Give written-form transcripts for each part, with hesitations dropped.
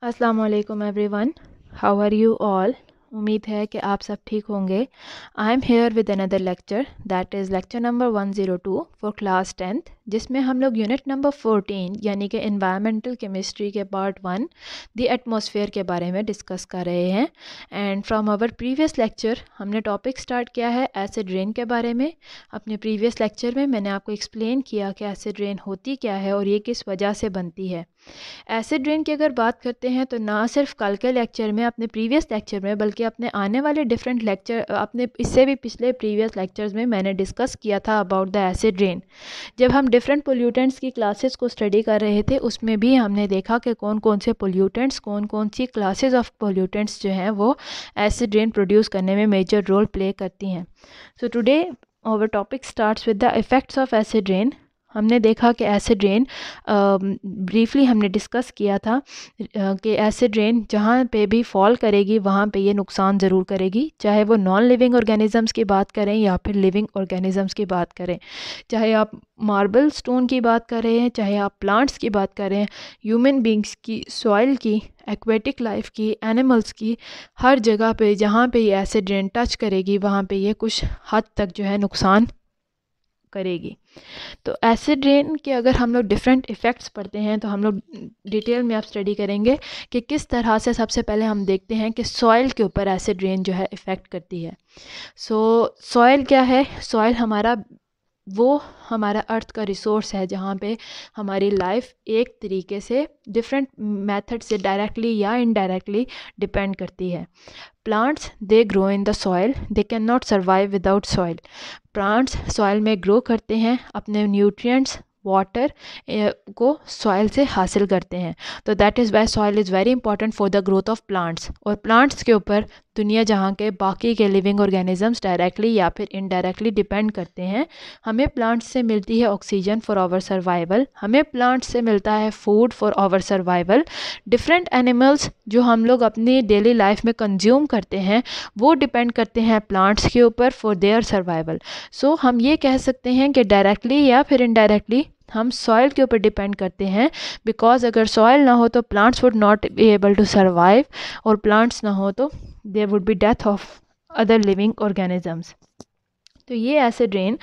अस्सलाम वालेकुम everyone, how are you all. उम्मीद है कि आप सब ठीक होंगे। I am here with another lecture that is lecture number 102 for class 10th, जिसमें हम लोग यूनिट नंबर 14 यानी कि एनवायरमेंटल केमिस्ट्री के पार्ट 1 द एटमॉस्फेयर के बारे में डिस्कस कर रहे हैं। And from our previous lecture हमने टॉपिक स्टार्ट किया है एसिड रेन के बारे में। अपने प्रीवियस लेक्चर में मैंने आपको एक्सप्लेन किया कि एसिड रेन होती क्या है और ये किस वजह से बनती है। एसिड रेन की अगर बात करते हैं तो ना सिर्फ कल के लेक्चर में, अपने प्रीवियस लेक्चर में, बल्कि अपने आने वाले डिफरेंट लेक्चर, अपने इससे भी पिछले प्रीवियस लेक्चर्स में मैंने डिस्कस किया था अबाउट द एसिड रेन। जब हम डिफरेंट पोल्यूटेंट्स की क्लासेस को स्टडी कर रहे थे उसमें भी हमने देखा कि कौन कौन से पोल्यूटेंट्स, कौन कौन सी क्लासेस ऑफ पोल्यूटेंट्स जो हैं वो एसिड रेन प्रोड्यूस करने में मेजर रोल प्ले करती हैं। So today our topic starts with the effects of acid rain. हमने देखा कि एसिड रेन, ब्रीफली हमने डिस्कस किया था कि एसिड रेन जहाँ पे भी फॉल करेगी वहाँ पे ये नुकसान ज़रूर करेगी, चाहे वो नॉन लिविंग ऑर्गेनिजम्स की बात करें या फिर लिविंग ऑर्गेनिजम्स की बात करें। चाहे आप मार्बल स्टोन की बात कर रहे हैं, चाहे आप प्लांट्स की बात कर रहे हैं, ह्यूमन बींग्स की, सॉइल की, एक्वेटिक लाइफ की, एनिमल्स की, हर जगह पे जहाँ पे ये एसिड रेन टच करेगी वहाँ पे ये कुछ हद तक जो है नुकसान करेगी। तो एसिड रेन के अगर हम लोग डिफरेंट इफ़ेक्ट्स पढ़ते हैं तो हम लोग डिटेल में आप स्टडी करेंगे कि किस तरह से। सबसे पहले हम देखते हैं कि सॉइल के ऊपर एसिड रेन जो है इफ़ेक्ट करती है। सॉइल क्या है? सॉइल हमारा अर्थ का रिसोर्स है जहाँ पे हमारी लाइफ एक तरीके से डिफरेंट मेथड से डायरेक्टली या इनडायरेक्टली डिपेंड करती है। Plants they grow in the soil, they can not survive without soil. Plants soil में ग्रो करते हैं, अपने न्यूट्रिएंट्स, वाटर को सॉइल से हासिल करते हैं। तो that is why soil is very important for the growth of plants. और प्लांट्स के ऊपर दुनिया जहाँ के बाकी के लिविंग ऑर्गेनिजम्स डायरेक्टली या फिर इनडायरेक्टली डिपेंड करते हैं। हमें प्लांट्स से मिलती है ऑक्सीजन फॉर आवर सर्वाइवल, हमें प्लांट्स से मिलता है food for our survival. Different animals जो हम लोग अपनी डेली लाइफ में कंज्यूम करते हैं वो डिपेंड करते हैं प्लांट्स के ऊपर फॉर देयर सर्वाइवल। सो हम ये कह सकते हैं कि डायरेक्टली या फिर इनडायरेक्टली हम सॉइल के ऊपर डिपेंड करते हैं, बिकॉज अगर सॉइल ना हो तो plants would not be able to survive, और प्लांट्स ना हो तो there would be death of other living organisms. तो ये एसिड रेन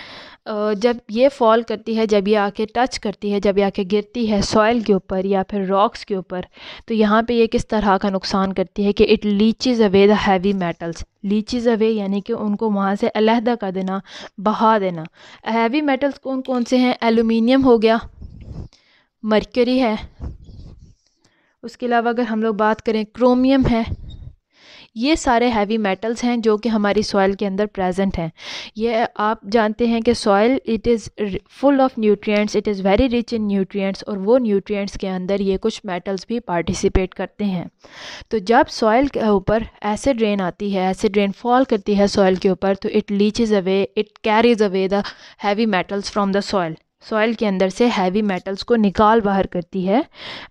जब ये फॉल करती है, जब ये आके टच करती है, जब ये आके गिरती है सॉइल के ऊपर या फिर रॉक्स के ऊपर, तो यहाँ पे ये किस तरह का नुकसान करती है कि it leches away the heavy metals. Leches away यानी कि उनको वहाँ से अलहदा कर देना, बहा देना। हैवी मेटल्स कौन कौन से हैं? एलुमिनियम हो गया, मरकरी है, उसके अलावा अगर हम लोग बात करें क्रोमियम है। ये सारे हैवी मेटल्स हैं जो कि हमारी सॉइल के अंदर प्रेजेंट हैं। ये आप जानते हैं कि soil it is full of nutrients, it is very rich in nutrients, और वो न्यूट्रिएंट्स के अंदर ये कुछ मेटल्स भी पार्टिसिपेट करते हैं। तो जब सॉइल के ऊपर एसिड रेन आती है, एसिड रेन फॉल करती है सॉइल के ऊपर, तो it leches away, it carries away the heavy metals from the soil. Soil के अंदर से हैवी मेटल्स को निकाल बाहर करती है।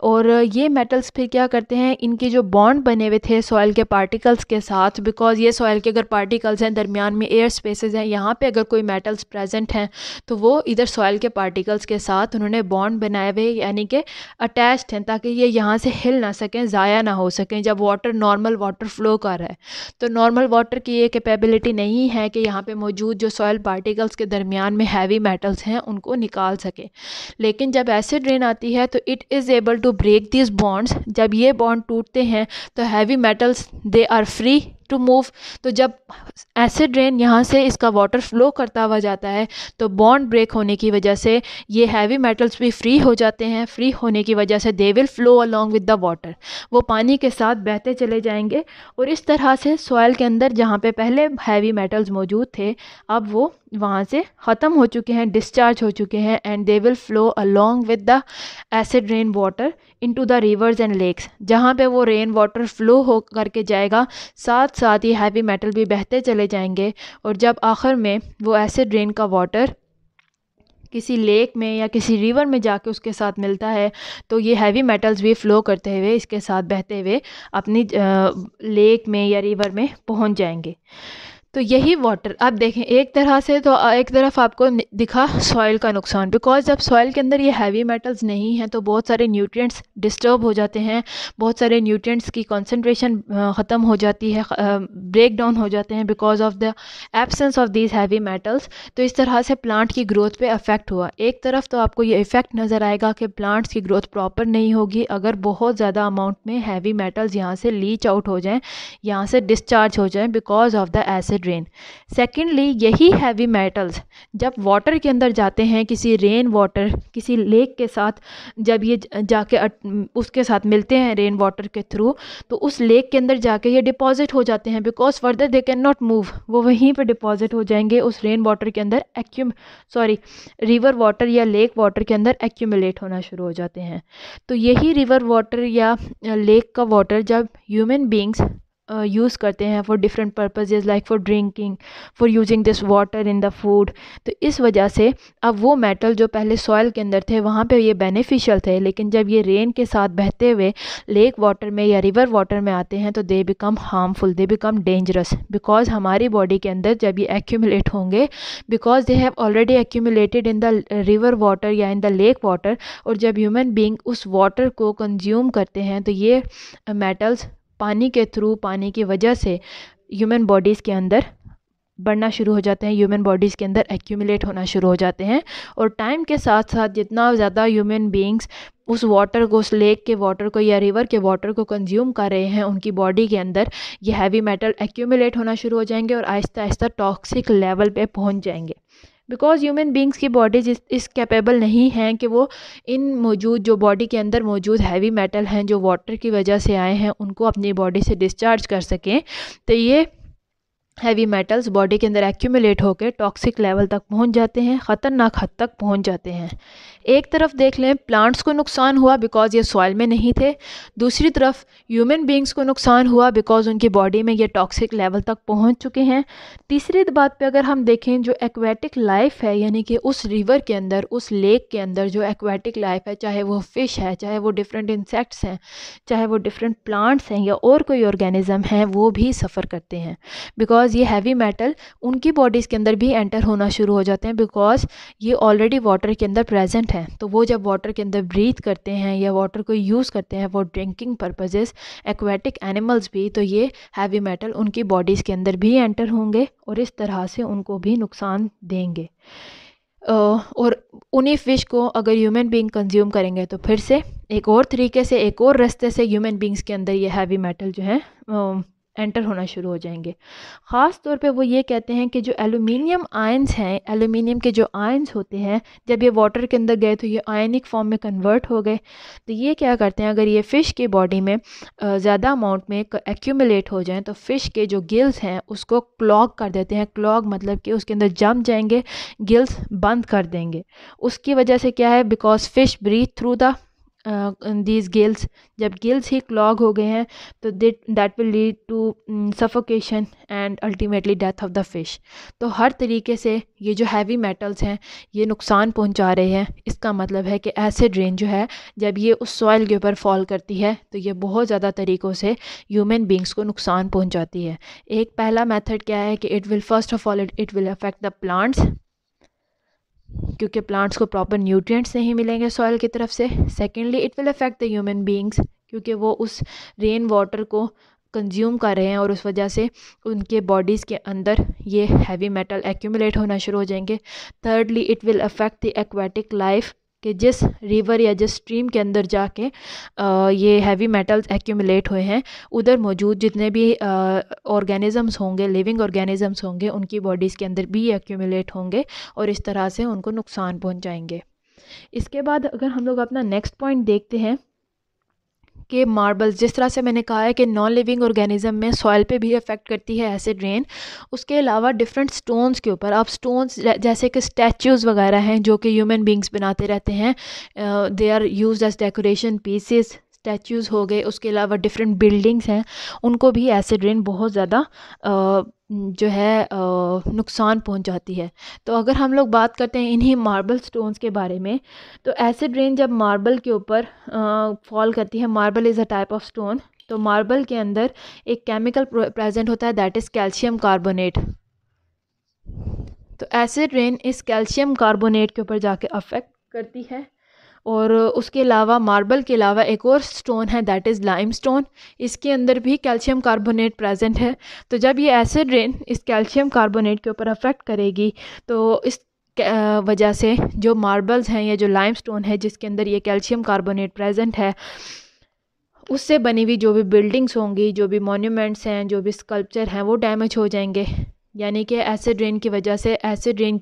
और ये मेटल्स फिर क्या करते हैं, इनके जो बॉन्ड बने हुए थे सॉइल के पार्टिकल्स के साथ, बिकॉज ये सॉइल के अगर पार्टिकल्स हैं, दरमियान में एयर स्पेसेस हैं, यहाँ पे अगर कोई मेटल्स प्रेजेंट हैं तो वो इधर सॉइल के पार्टिकल्स के साथ उन्होंने बॉन्ड बनाए हुए यानी कि अटैच्ड हैं, ताकि ये यहाँ से हिल ना सकें, ज़ाया ना हो सकें। जब वाटर, नॉर्मल वाटर फ्लो कर रहा है तो नॉर्मल वाटर की ये कैपेबिलिटी नहीं है कि यहाँ पे मौजूद जो सॉइल पार्टिकल्स के दरमियान में हैवी मेटल्स हैं उनको निकाल सके। लेकिन जब एसिड रेन आती है तो it is able to break this bonds. जब ये बॉन्ड टूटते हैं तो heavy metals they are free to move. तो जब एसिड रेन यहाँ से इसका वाटर फ्लो करता हुआ जाता है तो बॉन्ड ब्रेक होने की वजह से ये हैवी मेटल्स भी फ्री हो जाते हैं। फ्री होने की वजह से दे will flow along with the water, वो पानी के साथ बहते चले जाएंगे। और इस तरह से सॉइल के अंदर जहाँ पे पहले हैवी मेटल्स मौजूद थे अब वो वहाँ से ख़त्म हो चुके हैं, डिस्चार्ज हो चुके हैं, and they will flow along with the acid rain water into the rivers and lakes. जहाँ पे वो रेन वाटर फ्लो हो करके जाएगा, साथ साथ ही हैवी मेटल भी बहते चले जाएंगे। और जब आखिर में वो एसिड रेन का वाटर किसी लेक में या किसी रिवर में जाके उसके साथ मिलता है तो ये हैवी मेटल्स भी फ़्लो करते हुए, इसके साथ बहते हुए अपनी लेक में या रिवर में पहुंच जाएंगे। तो यही वाटर आप देखें, एक तरह से तो एक तरफ आपको दिखा सॉइल का नुकसान, बिकॉज जब सॉइल के अंदर ये हैवी मेटल्स नहीं हैं तो बहुत सारे न्यूट्रिएंट्स डिस्टर्ब हो जाते हैं, बहुत सारे न्यूट्रिएंट्स की कंसंट्रेशन ख़त्म हो जाती है, ब्रेक डाउन हो जाते हैं because of the absence of these heavy metals. तो इस तरह से प्लांट की ग्रोथ पे अफेक्ट हुआ। एक तरफ तो आपको ये इफ़ेक्ट नज़र आएगा कि प्लांट्स की ग्रोथ प्रॉपर नहीं होगी अगर बहुत ज़्यादा अमाउंट में हैवी मेटल्स यहाँ से लीच आउट हो जाएँ, यहाँ से डिस्चार्ज हो जाएँ because of the acid rain. Secondly, यही हैवी मेटल्स जब वाटर के अंदर जाते हैं, किसी रेन वाटर, किसी लेक के साथ जब ये जाके उसके साथ मिलते हैं रेन वाटर के थ्रू, तो उस लेक के अंदर जाके ये डिपॉजिट हो जाते हैं because further they can not move, वो वहीं पर डिपॉजिट हो जाएंगे उस रेन वाटर के अंदर, रिवर वाटर या लेक वाटर के अंदर एक्यूमुलेट होना शुरू हो जाते हैं। तो यही रिवर वाटर या लेक का वाटर जब ह्यूमन बींग्स यूज़ करते हैं for different purposes, like for drinking, for using this water in the food, तो इस वजह से अब वो मेटल जो पहले सॉइल के अंदर थे वहाँ पे ये बेनिफिशियल थे, लेकिन जब ये रेन के साथ बहते हुए लेक वाटर में या रिवर वाटर में आते हैं तो they become harmful, they become dangerous, because हमारी बॉडी के अंदर जब ये एक्यूमुलेट होंगे, because they have already accumulated in the river water या इन द लेक वाटर, और जब ह्यूमन बींग उस वाटर को कंज्यूम करते हैं तो ये मेटल्स पानी के थ्रू, पानी की वजह से ह्यूमन बॉडीज़ के अंदर बढ़ना शुरू हो जाते हैं, ह्यूमन बॉडीज़ के अंदर एक्यूमुलेट होना शुरू हो जाते हैं। और टाइम के साथ साथ जितना ज़्यादा ह्यूमन बींग्स उस वाटर को, उस लेक के वाटर को या रिवर के वाटर को कंज्यूम कर रहे हैं, उनकी बॉडी के अंदर ये हैवी मेटल एक्यूमुलेट होना शुरू हो जाएंगे और आहिस्ता आहिस्ता टॉक्सिक लेवल पे पहुंच जाएंगे। बिकॉज ह्यूमन बींग्स की बॉडीज इस कैपेबल नहीं हैं कि वो इन मौजूद जो बॉडी के अंदर मौजूद हैवी मेटल हैं जो वाटर की वजह से आए हैं उनको अपनी बॉडी से डिस्चार्ज कर सकें। तो ये हैवी मेटल्स बॉडी के अंदर एक्यूमुलेट होकर टॉक्सिक लेवल तक पहुंच जाते हैं, ख़तरनाक हद तक पहुंच जाते हैं। एक तरफ देख लें प्लांट्स को नुकसान हुआ बिकॉज ये सॉइल में नहीं थे, दूसरी तरफ ह्यूमन बींग्स को नुकसान हुआ बिकॉज उनकी बॉडी में ये टॉक्सिक लेवल तक पहुंच चुके हैं। तीसरी बात पे अगर हम देखें, जो एक्वेटिक लाइफ है, यानी कि उस रिवर के अंदर, उस लेक के अंदर जो एक्वेटिक लाइफ है, चाहे वो फ़िश है, चाहे वो डिफरेंट इंसेक्ट्स हैं, चाहे वो डिफरेंट प्लांट्स हैं या और कोई ऑर्गेनिज्म हैं, वो भी सफ़र करते हैं बिकॉज ये हैवी मेटल उनकी बॉडीज़ के अंदर भी एंटर होना शुरू हो जाते हैं बिकॉज ये ऑलरेडी वाटर के अंदर प्रेजेंट हैं। तो वो जब वाटर के अंदर ब्रीथ करते हैं या वाटर को यूज़ करते हैं for drinking purposes, aquatic animals भी, तो ये हैवी मेटल उनकी बॉडीज़ के अंदर भी एंटर होंगे और इस तरह से उनको भी नुकसान देंगे। और उन्हीं फ़िश को अगर ह्यूमन बींग कंज्यूम करेंगे तो फिर से एक और तरीके से, एक और रास्ते से ह्यूमन बींग्स के अंदर ये हैवी मेटल जो है एंटर होना शुरू हो जाएंगे। ख़ास तौर पे वो ये कहते हैं कि जो एल्यूमिनियम आयंस हैं, एल्यूमिनियम के जो आयंस होते हैं, जब ये वाटर के अंदर गए तो ये आयनिक फॉर्म में कन्वर्ट हो गए। तो ये क्या करते हैं, अगर ये फ़िश की बॉडी में ज़्यादा अमाउंट में एक्यूमुलेट हो जाएं तो फ़िश के जो गिल्स हैं उसको क्लॉग कर देते हैं। क्लॉग मतलब कि उसके अंदर जम जाएंगे, गिल्स बंद कर देंगे। उसकी वजह से क्या है, because fish breathe through the these gills, जब गिल्स ही क्लॉग हो गए हैं तो that will lead to suffocation and ultimately death of the fish. तो हर तरीके से ये जो हैवी मेटल्स हैं ये नुकसान पहुंचा रहे हैं। इसका मतलब है कि एसिड रेन जो है जब ये उस सॉइल के ऊपर फॉल करती है तो ये बहुत ज़्यादा तरीक़ों से ह्यूमन बींग्स को नुकसान पहुंचाती है। एक पहला मेथड क्या है कि it will first of all it will affect the plants, क्योंकि प्लांट्स को प्रॉपर न्यूट्रिएंट्स नहीं मिलेंगे सॉइल की तरफ से। Secondly it will affect the human beings, क्योंकि वो उस रेन वाटर को कंज्यूम कर रहे हैं और उस वजह से उनके बॉडीज़ के अंदर ये हैवी मेटल एक्यूमुलेट होना शुरू हो जाएंगे। Thirdly it will affect the aquatic life, कि जिस रिवर या जिस स्ट्रीम के अंदर जाके ये हैवी मेटल्स एक्यूमुलेट हुए हैं उधर मौजूद जितने भी ऑर्गेनिजम्स होंगे, लिविंग ऑर्गेनिजम्स होंगे, उनकी बॉडीज़ के अंदर भी एक्यूमुलेट होंगे और इस तरह से उनको नुकसान पहुंचाएंगे। इसके बाद अगर हम लोग अपना नेक्स्ट पॉइंट देखते हैं कि मार्बल्स, जिस तरह से मैंने कहा है कि नॉन लिविंग ऑर्गेनिज्म में सॉइल पे भी अफेक्ट करती है एसिड रेन, उसके अलावा डिफरेंट स्टोन्स के ऊपर, आप स्टोन्स जैसे कि स्टैचूज़ वगैरह हैं जो कि ह्यूमन बींग्स बनाते रहते हैं, they are used as decoration pieces, statues हो गए, उसके अलावा डिफरेंट बिल्डिंग्स हैं, उनको भी एसिड रेन बहुत ज़्यादा जो है नुकसान पहुंचाती है। तो अगर हम लोग बात करते हैं इन्हीं मार्बल स्टोन्स के बारे में, तो एसिड रेन जब मार्बल के ऊपर फॉल करती है, marble is a type of stone, तो मार्बल के अंदर एक केमिकल प्रेजेंट होता है, दैट इज़ कैल्शियम कार्बोनेट। तो एसिड रेन इस कैल्शियम कार्बोनेट के ऊपर जाके अफेक्ट करती है। और उसके अलावा मार्बल के अलावा एक और स्टोन है, दैट इज़ लाइमस्टोन। इसके अंदर भी कैल्शियम कार्बोनेट प्रेजेंट है। तो जब ये एसिड रेन इस कैल्शियम कार्बोनेट के ऊपर अफेक्ट करेगी तो इस वजह से जो मार्बल्स हैं या जो लाइमस्टोन है जिसके अंदर ये कैल्शियम कार्बोनेट प्रेजेंट है, उससे बनी हुई जो भी बिल्डिंग्स होंगी, जो भी मॉन्यूमेंट्स हैं, जो भी स्कल्पचर हैं, वो डैमेज हो जाएंगे। यानी कि एसिड रेन की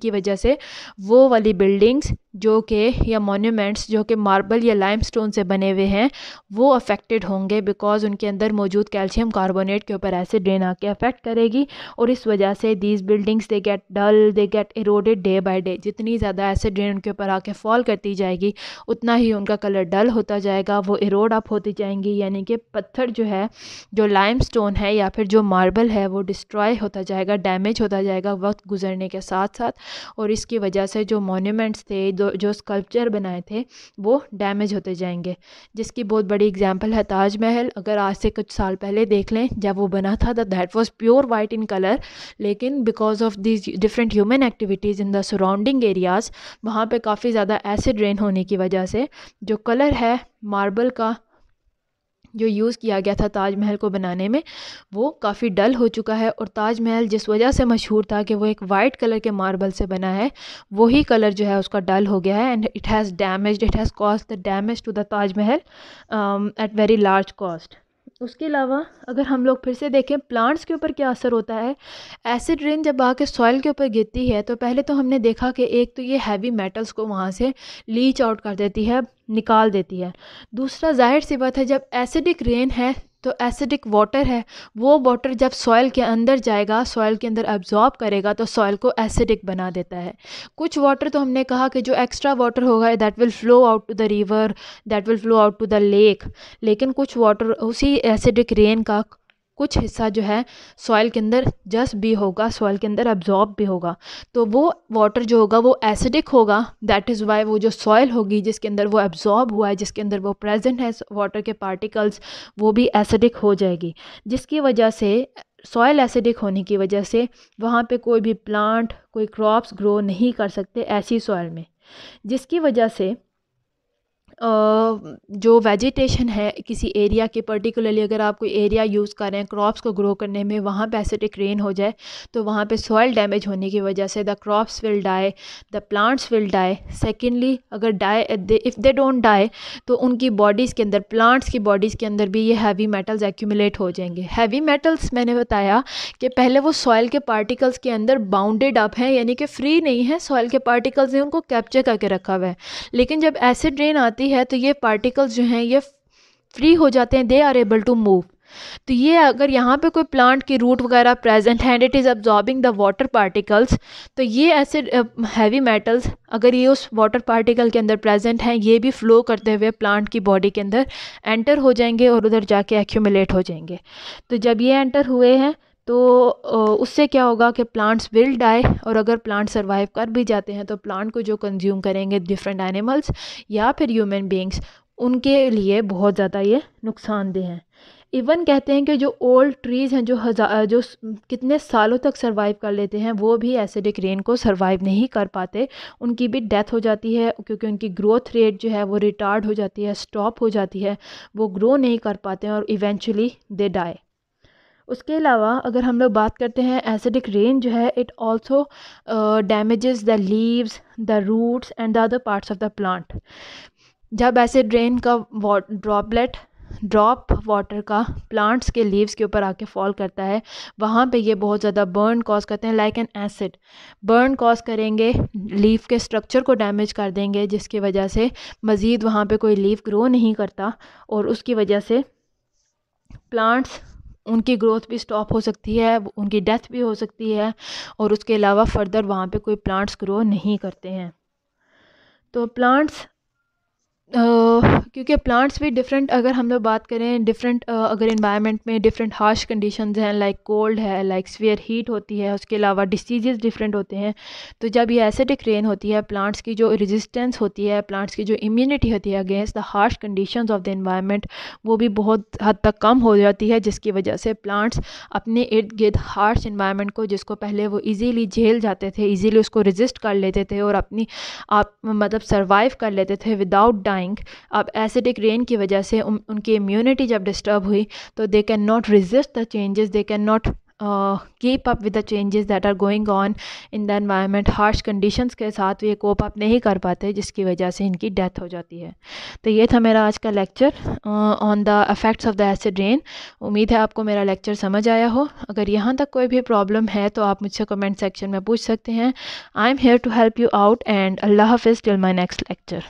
वजह से वो वाली बिल्डिंग्स जो कि या मॉन्यूमेंट्स जो कि मार्बल या लाइमस्टोन से बने हुए हैं वो अफेक्टेड होंगे, बिकॉज उनके अंदर मौजूद कैल्शियम कार्बोनेट के ऊपर एसिड रेन आके अफेक्ट करेगी। और इस वजह से these buildings they get dull, they get eroded day by day. जितनी ज़्यादा एसिड रेन उनके ऊपर आके फॉल करती जाएगी उतना ही उनका कलर डल होता जाएगा, वो इरोड अप होती जाएंगी। यानी कि पत्थर जो है, जो लाइमस्टोन है या फिर जो मार्बल है, वो डिस्ट्रॉय होता जाएगा, डैमेज होता जाएगा वक्त गुजरने के साथ साथ। और इसकी वजह से जो मॉन्यूमेंट्स थे, जो स्कल्पचर बनाए थे, वो डैमेज होते जाएंगे। जिसकी बहुत बड़ी एग्जांपल है ताजमहल। अगर आज से कुछ साल पहले देख लें, जब वो बना था that was pure white in colour, लेकिन because of this different human activities in the surrounding areas, वहाँ पे काफ़ी ज़्यादा एसिड रेन होने की वजह से जो कलर है मार्बल का जो यूज़ किया गया था ताजमहल को बनाने में, वो काफ़ी डल हो चुका है। और ताजमहल जिस वजह से मशहूर था कि वो एक वाइट कलर के मार्बल से बना है, वही कलर जो है उसका डल हो गया है। And it has cost the damage to the Taj Mahal at very large cost. उसके अलावा अगर हम लोग फिर से देखें प्लांट्स के ऊपर क्या असर होता है, एसिड रेन जब आके सॉइल के ऊपर गिरती है तो पहले तो हमने देखा कि एक तो ये हैवी मेटल्स को वहाँ से लीच आउट कर देती है, निकाल देती है। दूसरा, जाहिर सी बात है, जब एसिडिक रेन है तो एसिडिक वाटर है, वो वाटर जब सॉइल के अंदर जाएगा, सॉइल के अंदर एब्जॉर्ब करेगा तो सॉइल को एसिडिक बना देता है। कुछ वाटर तो हमने कहा कि जो एक्स्ट्रा वाटर होगा that will flow out to the river, that will flow out to the lake. लेकिन कुछ वाटर उसी एसिडिक रेन का कुछ हिस्सा जो है सॉइल के अंदर जस्ट भी होगा, सॉइल के अंदर एब्जॉर्ब भी होगा। तो वो वाटर जो होगा वो एसिडिक होगा। दैट इज़ वाई वो जो सॉइल होगी जिसके अंदर वो एब्जॉर्ब हुआ है, जिसके अंदर वो प्रेजेंट है वाटर के पार्टिकल्स, वो भी एसिडिक हो जाएगी। जिसकी वजह से सॉइल एसिडिक होने की वजह से वहाँ पे कोई भी प्लांट, कोई क्रॉप्स ग्रो नहीं कर सकते ऐसी सॉइल में। जिसकी वजह से जो वेजिटेशन है किसी एरिया के, पर्टिकुलरली अगर आप कोई एरिया यूज़ कर रहे हैं क्रॉप्स को ग्रो करने में, वहाँ पे एसिडिक रेन हो जाए तो वहाँ पे सॉइल डैमेज होने की वजह से the crops will die, the plants will die. Secondly, अगर इफ़ दे डोंट डाई तो उनकी बॉडीज़ के अंदर, प्लांट्स की बॉडीज़ के अंदर भी ये हैवी मेटल्स एक्यूमुलेट हो जाएंगे। हैवी मेटल्स मैंने बताया कि पहले वो सॉइल के पार्टिकल्स के अंदर बाउंडेड अप हैं, यानी कि फ्री नहीं है, सॉइल के पार्टिकल्स ने उनको कैप्चर करके रखा हुआ है। लेकिन जब एसिड रेन आती है तो ये पार्टिकल्स जो हैं ये फ्री हो जाते हैं, they are able to move. तो ये अगर यहाँ पे कोई प्लांट की रूट वगैरह प्रेजेंट है and it is absorbing the water particles, तो ये एसिड हैवी मेटल्स अगर ये उस वाटर पार्टिकल के अंदर प्रेजेंट हैं, ये भी फ्लो करते हुए प्लांट की बॉडी के अंदर एंटर हो जाएंगे और उधर जाके एक्यूमुलेट हो जाएंगे। तो जब ये एंटर हुए हैं तो उससे क्या होगा कि प्लांट्स विल डाई। और अगर प्लांट सर्वाइव कर भी जाते हैं तो प्लांट को जो कंज्यूम करेंगे डिफरेंट एनिमल्स या फिर ह्यूमन बींग्स, उनके लिए बहुत ज़्यादा ये नुकसानदेह हैं। इवन कहते हैं कि जो ओल्ड ट्रीज़ हैं जो कितने सालों तक सर्वाइव कर लेते हैं, वो भी एसिडिक रेन को सर्वाइव नहीं कर पाते, उनकी भी डेथ हो जाती है क्योंकि उनकी ग्रोथ रेट जो है वो रिटार्ड हो जाती है, स्टॉप हो जाती है, वो ग्रो नहीं कर पाते हैं और इवेंचुअली दे डाई। उसके अलावा अगर हम लोग बात करते हैं एसिडिक रेन जो है, it also damages the leaves, the roots and the other parts of the plant. जब एसिड रेन का ड्रॉप वाटर का प्लांट्स के लीव्स के ऊपर आके फॉल करता है, वहाँ पे ये बहुत ज़्यादा बर्न कॉज करते हैं, like an acid burn cause करेंगे, लीफ के स्ट्रक्चर को डैमेज कर देंगे, जिसकी वजह से मज़ीद वहाँ पे कोई लीफ ग्रो नहीं करता और उसकी वजह से प्लांट्स, उनकी ग्रोथ भी स्टॉप हो सकती है, उनकी डेथ भी हो सकती है और उसके अलावा फर्दर वहाँ पे कोई प्लांट्स ग्रो नहीं करते हैं। तो प्लांट्स क्योंकि प्लांट्स भी डिफरेंट, अगर हम लोग बात करें डिफरेंट, अगर इन्वायरमेंट में डिफरेंट हार्श कंडीशंस हैं, लाइक कोल्ड है, लाइक सीवियर हीट होती है, उसके अलावा डिसीजेस डिफरेंट होते हैं। तो जब ये एसिडिक रेन होती है, प्लांट्स की जो रेजिस्टेंस होती है, प्लांट्स की जो इम्यूनिटी होती है against the harsh conditions of the environment, वो भी बहुत हद तक कम हो जाती है, जिसकी वजह से प्लांट्स अपने इर्द गिर्द हार्श इन्वायरमेंट को, जिसको पहले वो ईजीली झेल जाते थे, ईजीली उसको रेजिस्ट कर लेते थे और अपनी आप मतलब सर्वाइव कर लेते थे विदाउट डाइंग, अब एसिडिक रेन की वजह से उनकी इम्यूनिटी जब डिस्टर्ब हुई, तो they can not resist the changes, they can not keep up with the changes that are going on in the environment. Harsh conditions के साथ ये कोप अप नहीं कर पाते, जिसकी वजह से इनकी डेथ हो जाती है। तो ये था मेरा आज का lecture on the effects of the acid rain. उम्मीद है आपको मेरा लेक्चर समझ आया हो। अगर यहाँ तक कोई भी प्रॉब्लम है तो आप मुझसे कमेंट सेक्शन में पूछ सकते हैं। I am here to help you out, and अल्लाह हाफिज़ टिल माई नेक्स्ट लेक्चर।